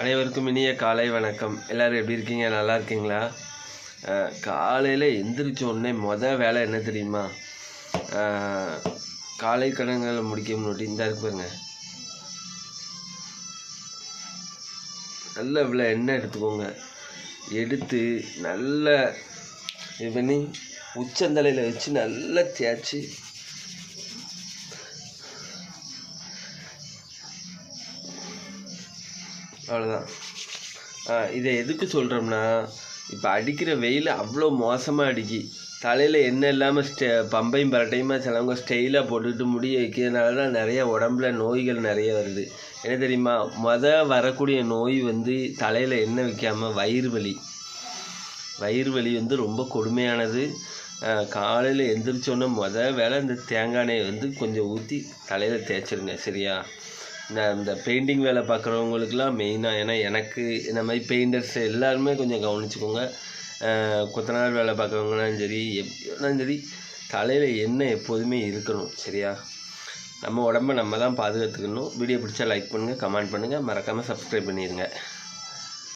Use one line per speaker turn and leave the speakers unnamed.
அனைவருக்கும் இனிய காலை வணக்கம். எல்லோரும் எப்படி இருக்கீங்க? நல்லா இருக்கீங்களா? காலையில் எந்திரிச்ச உடனே வேலை என்ன தெரியுமா? காலை கடன்களை முடிக்க முன்னாடி இந்த இருக்கு பாருங்க, நல்ல இவ்வளோ எண்ணெய் எடுத்துக்கோங்க. எடுத்து நல்ல இது பண்ணி உச்சந்தலையில் வச்சு நல்லா தேய்ச்சி அவ்வளோதான். இதை எதுக்கு சொல்கிறோம்னா, இப்போ அடிக்கிற வெயில் அவ்வளோ மோசமாக அடிக்கி, தலையில் எண்ணெய் இல்லாமல் பம்பையும் பரட்டையுமா சிலவங்க ஸ்டைலாக போட்டுக்கிட்டு முடிய வைக்கிறதுனால தான் நிறைய உடம்புல நோய்கள் நிறைய வருது. என்ன தெரியுமா? வரக்கூடிய நோய் தலையில் எண்ணெய் வைக்காமல் வயிறு வலி ரொம்ப கொடுமையானது. காலையில் எந்திரிச்சோன்னே வேலை இந்த தேங்காய் எண்ணெயை கொஞ்சம் ஊற்றி தலையில் தேய்ச்சிருங்க, சரியா? இந்த பெயிண்டிங் வேலை பார்க்குறவங்களுக்குலாம் மெயினாக, ஏன்னா எனக்கு இந்த மாதிரி பெயிண்டர்ஸ் எல்லாருமே கொஞ்சம் கவனிச்சுக்கோங்க. கொத்தனார் வேலை பார்க்குறவங்களாம் சரி, எப்படினாலும் சரி, தலையில் எண்ணெய் எப்போதுமே இருக்கணும், சரியா? நம்ம உடம்ப நம்ம தான் பாதுகாத்துக்கணும். வீடியோ பிடிச்சா லைக் பண்ணுங்கள், கமெண்ட் பண்ணுங்கள், மறக்காமல் சப்ஸ்கிரைப் பண்ணிடுங்க.